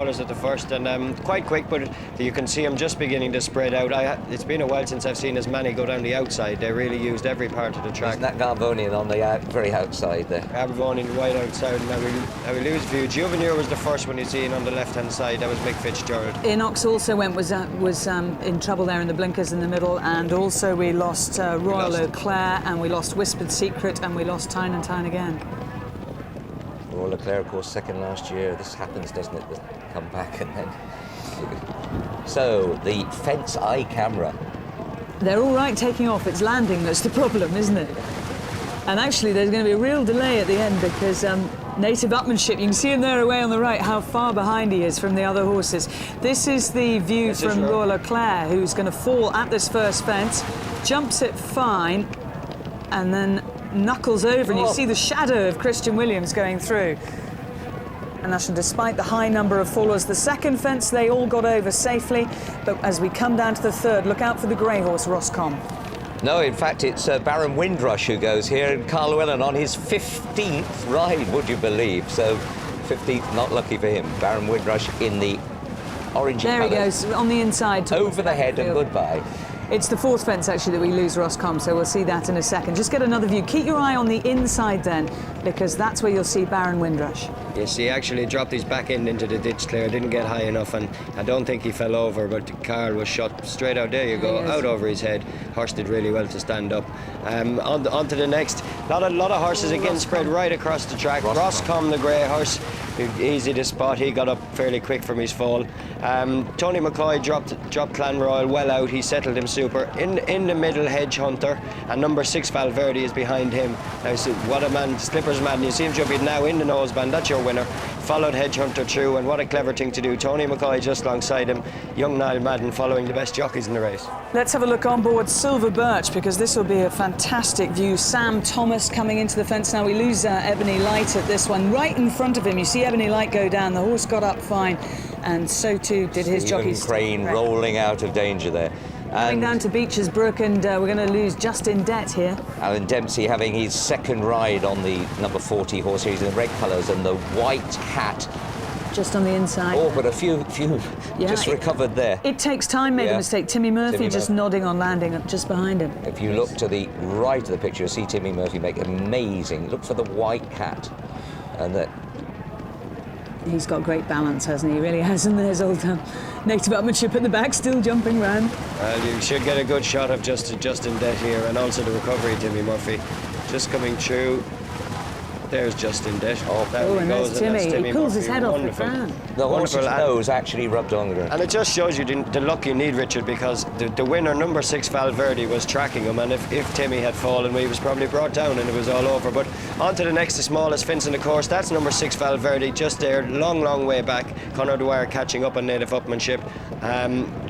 at the first, and quite quick, but you can see him just beginning to spread out. It's been a while since I've seen as many go down the outside. They really used every part of the track. Isn't that Garbonian on the very outside there? Garbonian right outside. Now we lose view. Giovanni was the first one you seen on the left-hand side. That was Mick Fitzgerald. Inox also was in trouble there in the blinkers in the middle, and also we lost Royal Leclerc, and we lost Whispered Secret, and we lost Tyne and Tyne again. Royal Leclerc, of course, second last year. This happens, doesn't it? They come back and then... So, the fence eye camera. They're all right taking off. It's landing that's the problem, isn't it? And actually, there's going to be a real delay at the end because Native Upmanship, you can see him there away on the right, how far behind he is from the other horses. This is the view from Royal Leclerc, who's going to fall at this first fence, jumps it fine, and then knuckles over, and you see the shadow of Christian Williams going through. And that's despite the high number of followers. The second fence, they all got over safely, but as we come down to the third, look out for the grey horse, Roscom. No, in fact, it's Baron Windrush who goes here, and Carl Llewellyn on his 15th ride, would you believe? So, 15th, not lucky for him. Baron Windrush in the orangey There colours. he goes, on the inside. Over the head and goodbye. It's the fourth fence, actually, that we lose Roscom, so we'll see that in a second. Just get another view. Keep your eye on the inside, then, because that's where you'll see Baron Windrush. Yes, he actually dropped his back end into the ditch, Claire. Didn't get high enough, and I don't think he fell over, but Carl was shot straight out. There you go, out over his head. Horse did really well to stand up. On to the next. Lot of horses again spread right across the track. Roscom, the grey horse, easy to spot. He got up fairly quick from his fall. Tony McCoy dropped Clan Royal well out. He settled him super. In the middle, Hedge Hunter, and number 6 Valverde is behind him. Now, so what a man, Slipper's man. You see him jumping now in the noseband. That's your winner. Followed Hedge Hunter through, and what a clever thing to do. Tony McCoy just alongside him. Young Niall Madden following the best jockeys in the race. Let's have a look on board Silver Birch, because this will be a fantastic view. Sam Thomas coming into the fence now. We lose Ebony Light at this one. Right in front of him, you see Ebony Light go down. The horse got up fine, and so too did his jockey. Crane rolling out of danger there. Going down to Beecher's Brook, and we're going to lose Justin Dett here. Alan Dempsey having his second ride on the number 40 horse. He's in the red colours and the white hat. Just on the inside. Oh, but a few just recovered there. It takes time, made a mistake. Timmy Murphy just nodding on landing just behind him. If you look to the right of the picture, you'll see Timmy Murphy make amazing. Look for the white hat. And that. He's got great balance, hasn't he? He really has. And there's old Native Upmanship at the back, still jumping round. Well, you should get a good shot of Justin Dett here, and also the recovery, Timmy Murphy. Just coming through. There's Justin Dett. And there's Timmy. He pulls his head off the ground. The horse's nose actually rubbed on the ground. And it just shows you the luck you need, Richard, because the winner, number 6 Valverde, was tracking him, and if Timmy had fallen, he was probably brought down and it was all over. But on to the next, the smallest fence in the course. That's number 6 Valverde, just there, long way back. Conor Dwyer catching up on Native Upmanship.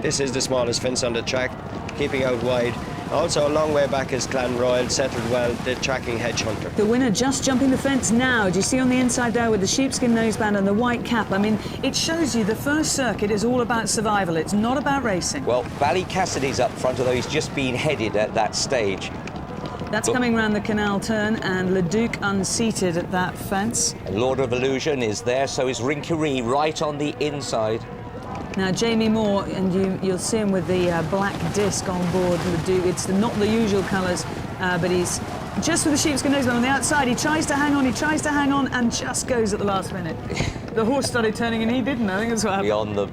This is the smallest fence on the track, keeping out wide. Also a long way back is Clan Royal, settled well, the tracking Hedge Hunter. The winner just jumping the fence now. Do you see on the inside there with the sheepskin noseband and the white cap? I mean, it shows you the first circuit is all about survival. It's not about racing. Well, Ballycassidy's up front, although he's just been headed at that stage. That's coming round the canal turn, and Leduc unseated at that fence. Lord of Illusion is there, so is Rinkery right on the inside. Now, Jamie Moore, and you'll see him with the black disc on board Leduc. It's not the usual colours, but he's just with the sheepskin noseband on the outside. He tries to hang on, and just goes at the last minute. The horse started turning, and he didn't. I think that's what happened. Beyond the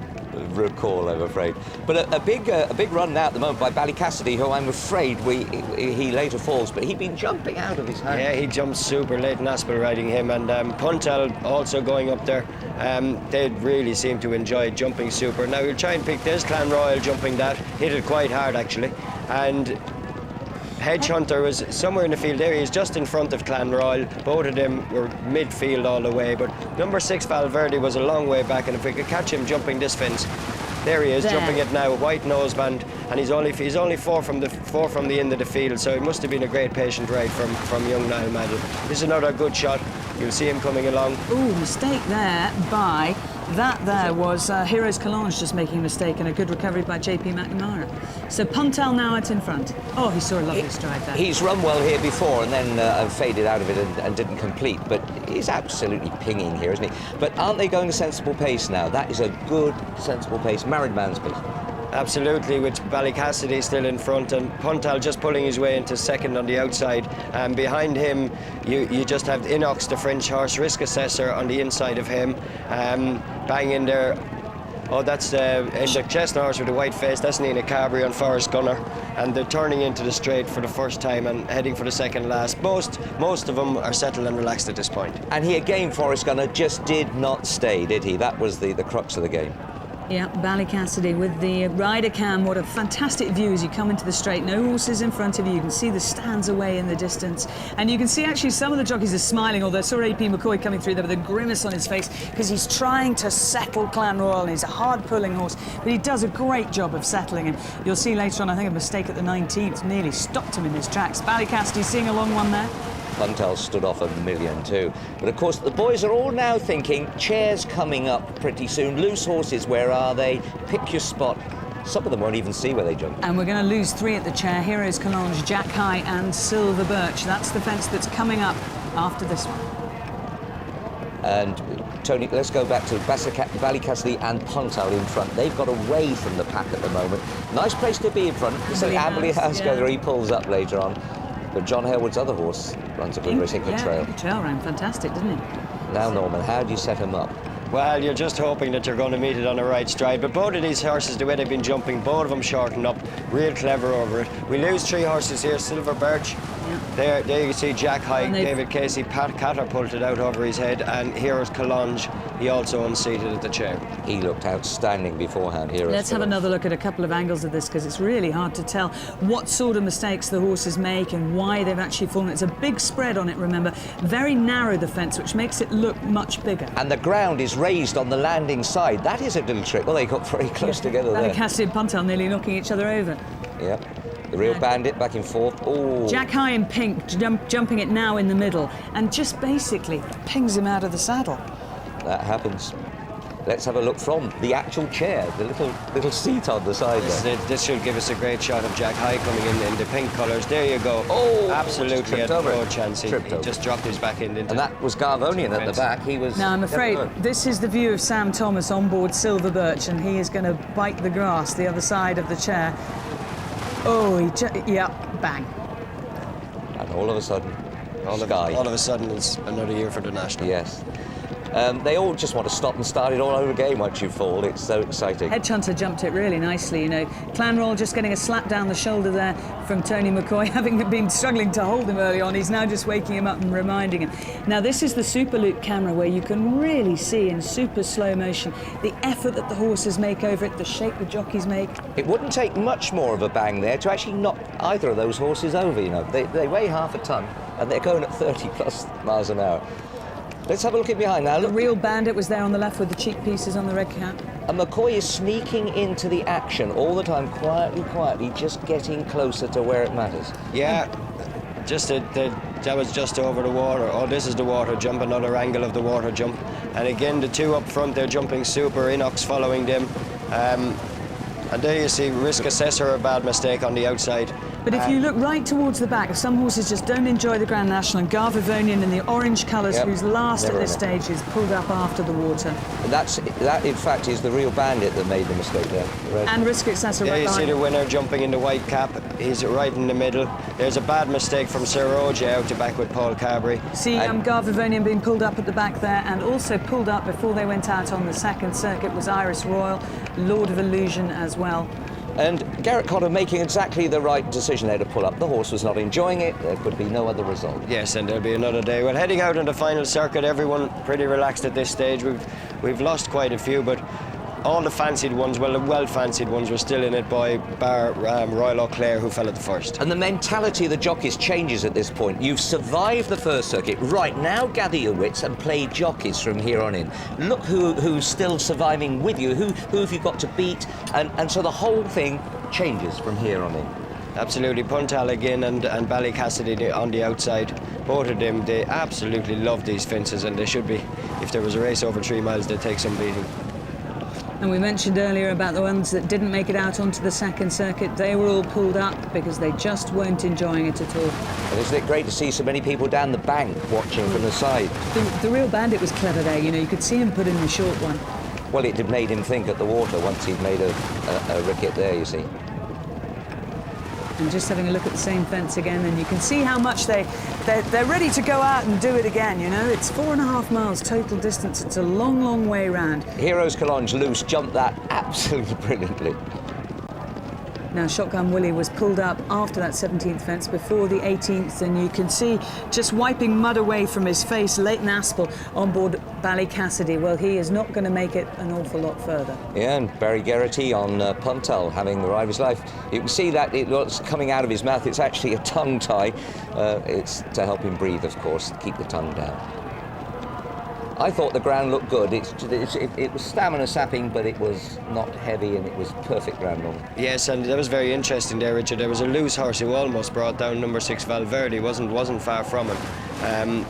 recall, I'm afraid. But a big run now at the moment by Ballycassidy, who I'm afraid he later falls, but he'd been jumping out of his hand. Yeah, he jumped super late in Aspel riding him, and Puntel also going up there. They really seem to enjoy jumping super. Now we'll try and pick this Clan Royal jumping that, hit it quite hard actually, and Hedge Hunter was somewhere in the field there. He's just in front of Clan Royal. Both of them were midfield all the way, but number 6 Valverde was a long way back, and if we could catch him jumping this fence, there he is, jumping it now, white noseband, and he's only four from the end of the field, so it must have been a great patient ride from young Niall Madden. This is another good shot. You'll see him coming along. Ooh, mistake there by That there was Heroes Calange just making a mistake, and a good recovery by JP McNamara. So Puntal now out in front. Oh, he saw a lovely stride there. He's run well here before and then faded out of it and didn't complete, but he's absolutely pinging here, isn't he? But aren't they going a sensible pace now? That is a good, sensible pace, married man's pace. Absolutely, with Ballycassidy still in front and Puntal just pulling his way into second on the outside. And behind him, you just have Inox, the French horse, Risk Assessor on the inside of him. Bang in there. Oh, that's in the chestnut horse with the white face. That's Nina Carberry on Forest Gunner. And they're turning into the straight for the first time and heading for the second last. Most of them are settled and relaxed at this point. And he again, Forest Gunner, just did not stay, did he? That was the crux of the game. Yeah, Ballycassidy with the rider cam. What a fantastic view as you come into the straight. No horses in front of you. You can see the stands away in the distance. And you can see actually some of the jockeys are smiling, although I saw AP McCoy coming through there with a grimace on his face because he's trying to settle Clan Royal, and he's a hard-pulling horse, but he does a great job of settling him. You'll see later on, I think, a mistake at the 19th nearly stopped him in his tracks. Ballycassidy seeing a long one there. Puntal stood off a million too. But of course the boys are all now thinking chairs coming up pretty soon. Loose horses, where are they? Pick your spot. Some of them won't even see where they jump. And we're going to lose 3 at the chair. Heroes Calange, Jack High and Silver Birch. That's the fence that's coming up after this one. And Tony, let's go back to Ballycassidy and Puntal in front. They've got away from the pack at the moment. Nice place to be in front. So Amberley House yeah. he pulls up later on. But John Harewood's other horse runs a good racing good trail. The trail ran fantastic, didn't he? Now, Norman, how do you set him up? Well, you're just hoping that you're going to meet it on the right stride. But both of these horses, the way they've been jumping, both of them shorten up, real clever over it. We lose 3 horses here. Silver Birch. Yeah. There you can see Jack High, David Casey, Pat catapulted out over his head, and Heroes Calange, he also unseated at the chair. He looked outstanding beforehand. Heroes Let's have another look at a couple of angles of this, because it's really hard to tell what sort of mistakes the horses make and why they've actually fallen. It's a big spread on it, remember. Very narrow, the fence, which makes it look much bigger. And the ground is raised on the landing side. That is a little trick. Well, they got very close together there. Ballycassidy and Puntal nearly knocking each other over. Yeah. The real bandit back and forth. Oh. Jack High in pink, jumping it now in the middle, and just basically pings him out of the saddle. That happens. Let's have a look from the actual chair, the little seat on the side there. This should give us a great shot of Jack High coming in the pink colours. There you go. Oh, absolutely had no chance. He just dropped his back end into. And that was Garvonian at the back. He was. Now I'm afraid this is the view of Sam Thomas on board Silver Birch, and he is going to bite the grass the other side of the chair. Oh, yeah, bang. And all of a sudden, all of a sudden, it's another year for the National. Yes. They all just want to stop and start it all over again once you fall. It's so exciting. Hedge Hunter jumped it really nicely, you know. Clan Royal just getting a slap down the shoulder there from Tony McCoy, having been struggling to hold him early on. He's now just waking him up and reminding him. Now, this is the Super Loop camera where you can really see in super slow motion the effort that the horses make over it, the shape the jockeys make. It wouldn't take much more of a bang there to actually knock either of those horses over, you know. They weigh half a ton and they're going at 30 plus miles an hour. Let's have a look at behind now. The real bandit was there on the left with the cheek pieces on the red cap. And McCoy is sneaking into the action all the time, quietly, just getting closer to where it matters. Yeah, just that was just over the water. Oh, this is the water jump, another angle of the water jump. And again, the 2 up front, they're jumping super, Inox following them. And there you see Risk Assessor, a bad mistake on the outside. But if you look right towards the back, some horses just don't enjoy the Grand National, and Garvivonian in the orange colours, who's last at this stage, is pulled up after the water. And that, in fact, is the real bandit that made the mistake there. And Risk Assessor there right you see the winner jumping in the white cap. He's right in the middle. There's a bad mistake from Sir Roger out to back with Paul Carberry. See Garvivonian being pulled up at the back there, and also pulled up before they went out on the second circuit was Iris Royal, Lord of Illusion as well. And Garrett Cotter making exactly the right decision there to pull up. The horse was not enjoying it. There could be no other result. Yes, and there'll be another day. Well, heading out on the final circuit, everyone pretty relaxed at this stage. We've lost quite a few, but all the fancied ones, well, the well-fancied ones were still in it by bar Royal Eau Claire, who fell at the first. And the mentality of the jockeys changes at this point. You've survived the first circuit. Right, now gather your wits and play jockeys from here on in. Look who's still surviving with you, who have you got to beat, and so the whole thing changes from here on in. Absolutely. Puntal again and Ballycassidy on the outside. both of them, they absolutely love these fences, and they should be, if there was a race over 3 miles, they'd take some beating. And we mentioned earlier about the ones that didn't make it out onto the second circuit. They were all pulled up because they just weren't enjoying it at all. And isn't it great to see so many people down the bank watching from the side? The real bandit was clever there, you know, you could see him put in the short one. Well, it had made him think at the water once he'd made a ricket there, you see. And just having a look at the same fence again, and you can see how much they're ready to go out and do it again, you know. It's 4.5 miles total distance. It's a long, long way round. Heroes Collonges loose jumped that absolutely brilliantly. Now, Shotgun Willie was pulled up after that 17th fence before the 18th, and you can see just wiping mud away from his face, Leighton Aspel on board Ballycassidy. Well, he is not going to make it an awful lot further. Yeah, and Barry Geraghty on Puntal having the ride of his life. You can see that what's coming out of his mouth. It's actually a tongue tie. It's to help him breathe, of course, keep the tongue down. I thought the ground looked good. It was stamina sapping, but it was not heavy, and it was perfect ground on. Yes, and that was very interesting there, Richard. There was a loose horse who almost brought down number 6 Valverde. wasn't far from him.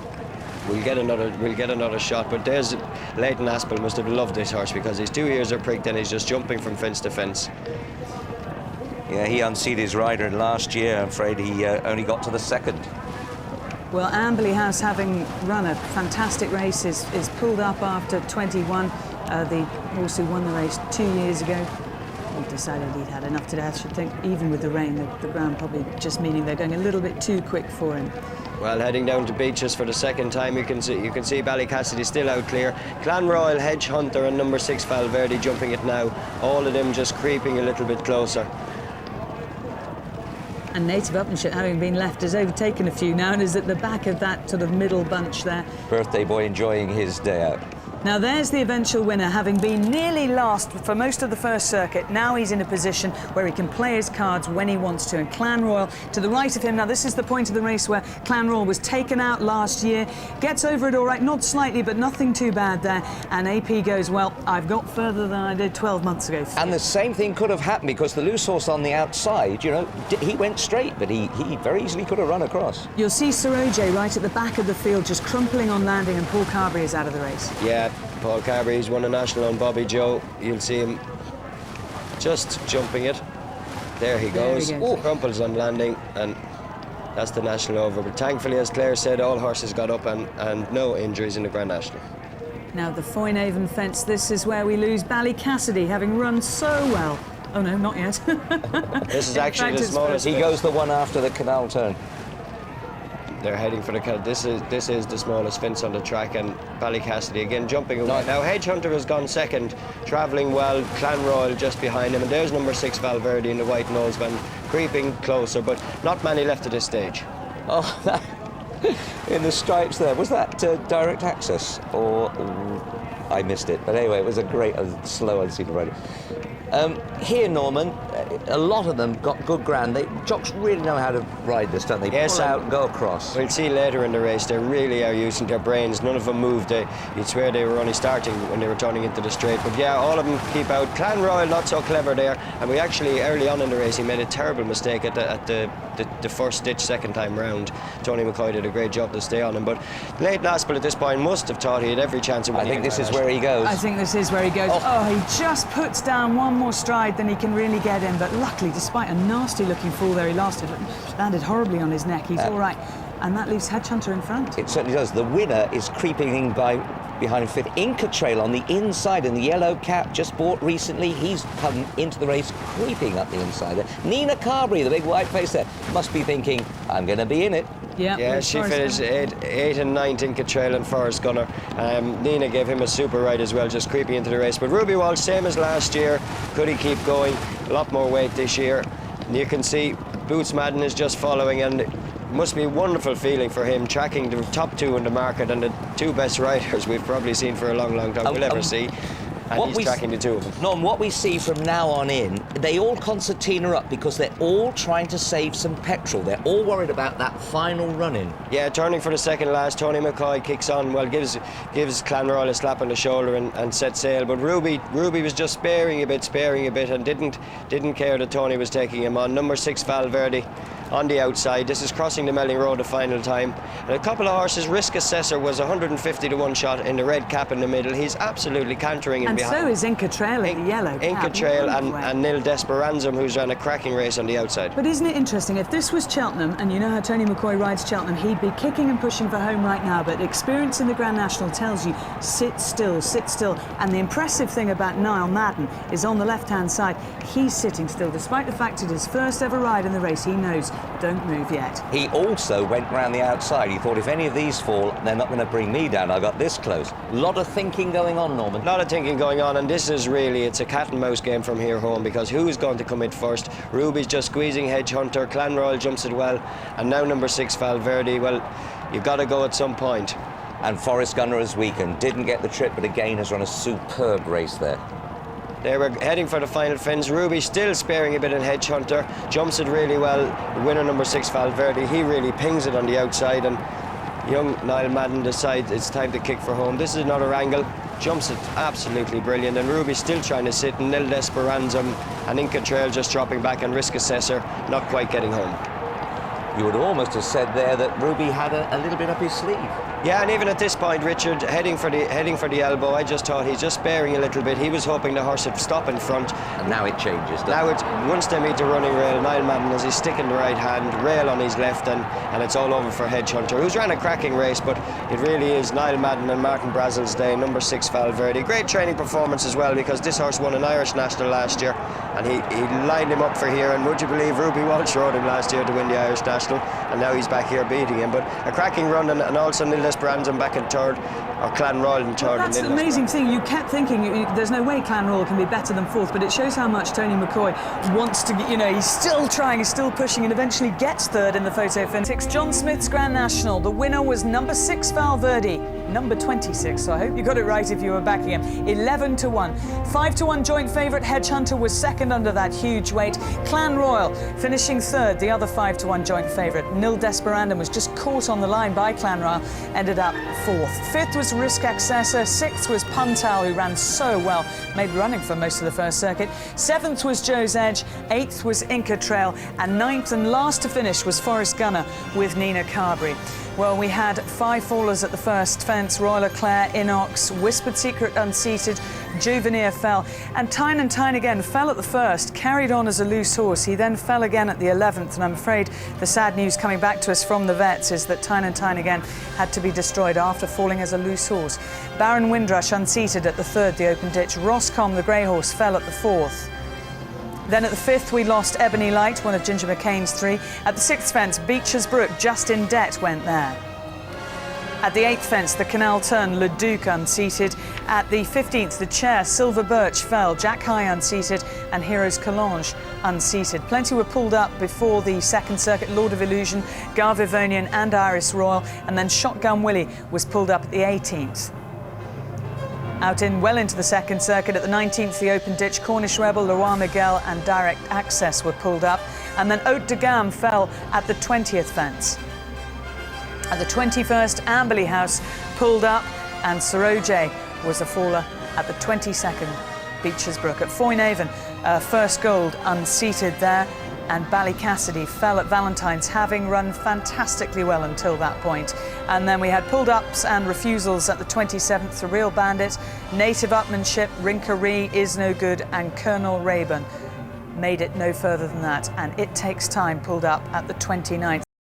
We'll get another shot, but there's Leighton Aspel. Must have loved this horse because his 2 ears are pricked and he's just jumping from fence to fence. Yeah, he unseated his rider last year. I'm afraid he only got to the second. Well, Amberley House, having run a fantastic race, is pulled up after 21. The horse who won the race 2 years ago, he decided he'd had enough today. I should think, even with the rain, the ground probably just meaning they're going a little bit too quick for him. Well, heading down to Beaches for the second time, you can see Ballycassidy still out clear. Clan Royal, Hedge Hunter, and number 6 Valverde jumping it now. All of them just creeping a little bit closer. And Native Upmanship, having been left, has overtaken a few now and is at the back of that sort of middle bunch there. Birthday boy enjoying his day out. Now there's the eventual winner, having been nearly last for most of the first circuit. Now he's in a position where he can play his cards when he wants to. And Clan Royal to the right of him. Now this is the point of the race where Clan Royal was taken out last year. Gets over it all right, not slightly, but nothing too bad there. And AP goes, well, I've got further than I did 12 months ago. And the same thing could have happened because the loose horse on the outside, you know, he went straight, but he very easily could have run across. You'll see Saroje right at the back of the field, just crumpling on landing, and Paul Carberry is out of the race. Yeah, Paul Carberry's won a national on Bobby Joe. You'll see him just jumping it. There he goes. Crumples on landing, and that's the national over. But thankfully, as Claire said, all horses got up and no injuries in the Grand National. Now the Foynaven fence, this is where we lose Ballycassidy, having run so well. Oh no, not yet. This is actually the smallest. He goes the one after the canal turn. They're heading for the canal. This is the smallest fence on the track, and Ballycassidy again jumping away. Now Hedge Hunter has gone second, travelling well. Clan Royal just behind him, and there's number 6 Valverde in the white noseband, creeping closer, but not many left at this stage. Oh, in the stripes there. Was that direct access, or I missed it? But anyway, it was a great, slow unseen rider. Here, Norman, a lot of them got good ground. Jocks really know how to ride this, don't they? Yes, pull out and go across. We'll see later in the race, they really are using their brains. None of them moved. You'd swear they were only starting when they were turning into the straight. But yeah, all of them keep out. Clan Royal not so clever there. And we actually, early on in the race, he made a terrible mistake at the first ditch second time round. Tony McCoy did a great job to stay on him. But Leighton Aspel at this point must have thought he had every chance of winning. I think this is where he goes. I think this is where he goes. Oh, he just puts down one more stride than he can really get in. But luckily, despite a nasty looking fall there, he landed horribly on his neck. He's all right. And that leaves Hedge Hunter in front. It certainly does. The winner is creeping in behind fifth. Inca Trail on the inside, and the yellow cap just bought recently. He's come into the race creeping up the inside there. Nina Carberry, the big white face there, must be thinking, I'm going to be in it. Yeah, she finished 8 and 9, Inca Trail and Forest Gunner. Nina gave him a super ride as well, just creeping into the race. But Ruby Walsh, same as last year. Could he keep going? A lot more weight this year. And you can see Boots Madden is just following, and it must be a wonderful feeling for him, tracking the top two in the market and the two best riders we've probably seen for a long, long time we'll ever see. and he's tracking the two of them. Norm, what we see from now on in, they all concertina up because they're all trying to save some petrol. They're all worried about that final run-in. Yeah, turning for the second last, Tony McCoy kicks on, well, gives Clanroyal a slap on the shoulder and sets sail, but Ruby was just sparing a bit, and didn't care that Tony was taking him on. Number 6, Valverde, on the outside. This is crossing the Melling Road the final time. And a couple of horses, Risk Assessor was 150 to 1 shot in the red cap in the middle. He's absolutely cantering in and behind. so is Inca Trail in the yellow cap. Inca Trail and Nil Desperanzum, who's ran a cracking race on the outside. But isn't it interesting, if this was Cheltenham, and you know how Tony McCoy rides Cheltenham, he'd be kicking and pushing for home right now, but experience in the Grand National tells you, sit still, sit still. And the impressive thing about Niall Madden is on the left-hand side, he's sitting still, despite the fact it's his first ever ride in the race. He knows, don't move yet. He also went round the outside. He thought, if any of these fall, they're not going to bring me down. I got this close. A lot of thinking going on, Norman. A lot of thinking going on, and this is really, it's a cat and mouse game from here home, because who's going to come in first? Ruby's just squeezing Hedge Hunter, Clanroyal jumps it well, and now number 6, Valverde. Well, you've got to go at some point. And Forrest Gunner has weakened. Didn't get the trip, but again has run a superb race there. They were heading for the final fence. Ruby still sparing a bit in Hedge Hunter, jumps it really well. The winner, number 6, Valverde, he really pings it on the outside, and young Niall Madden decides it's time to kick for home. This is another angle, jumps it absolutely brilliant, and Ruby still trying to sit, and Nil Desperanzum and Inca Trail just dropping back, and Risk Assessor not quite getting home. You would almost have said there that Ruby had a little bit up his sleeve. Yeah, and even at this point, Richard, heading for the elbow, I just thought he's just sparing a little bit. He was hoping the horse would stop in front. And now it changes, doesn't now it? it's, once they meet the running rail, Niall Madden, as he's sticking the right hand, rail on his left, and it's all over for Hedge Hunter, who's ran a cracking race, but it really is Niall Madden and Martin Brazel's day. Number 6, Valverde. Great training performance as well, because this horse won an Irish National last year, and he lined him up for here, and would you believe Ruby Walsh rode him last year to win the Irish National, and now he's back here beating him. But a cracking run, and also Nil Desperanzum back in third, or Clanroyal in third. That's the amazing thing. You kept thinking there's no way Clanroyal can be better than fourth, but it shows how much Tony McCoy wants to, he's still trying, he's still pushing, and eventually gets third in the photo finish. John Smith's Grand National. The winner was number 6, Valverde. Number 26, so I hope you got it right if you were backing him. 11 to 1. 5 to 1 joint favourite. Hedge Hunter was second under that huge weight. Clanroyal finishing third, the other 5 to 1 joint favourite. Nil Desperandum was just caught on the line by Clanroyal, ended up fourth. Fifth was Risk Accessor. Sixth was Puntal, who ran so well, made running for most of the first circuit. Seventh was Joe's Edge. Eighth was Inca Trail. And ninth and last to finish was Forrest Gunner with Nina Carberry. Well, we had 5 fallers at the first fence. Royal Eclair, Inox, Whispered Secret unseated, Juveneer fell, and Tyne and Tyne again fell at the first, carried on as a loose horse. He then fell again at the 11th, and I'm afraid the sad news coming back to us from the vets is that Tyne and Tyne again had to be destroyed after falling as a loose horse. Baron Windrush unseated at the 3rd, the open ditch. Roscom, the grey horse, fell at the 4th. Then at the 5th, we lost Ebony Light, one of Ginger McCain's 3. At the 6th fence, Beecher's Brook, Justin Dett went there. At the 8th fence, the Canal Turn, Le Duc unseated. At the 15th, the Chair, Silver Birch fell, Jack High unseated, and Heroes Collonge unseated. Plenty were pulled up before the second circuit, Lord of Illusion, Garvivonian and Iris Royal, and then Shotgun Willie was pulled up at the 18th. Out well into the second circuit at the 19th, the open ditch, Cornish Rebel, Leroy Miguel and Direct Access were pulled up. And then Haute de Gamme fell at the 20th fence. At the 21st, Amberley House pulled up, and Saroje was a faller at the 22nd, Beecher's Brook. At Foynaven, First Gold unseated there, and Ballycassidy fell at Valentine's, having run fantastically well until that point. And then we had pulled-ups and refusals at the 27th, The Real Bandit, Native Upmanship, Rinkaree, Is No Good, and Colonel Rayburn made it no further than that. And It Takes Time pulled up at the 29th.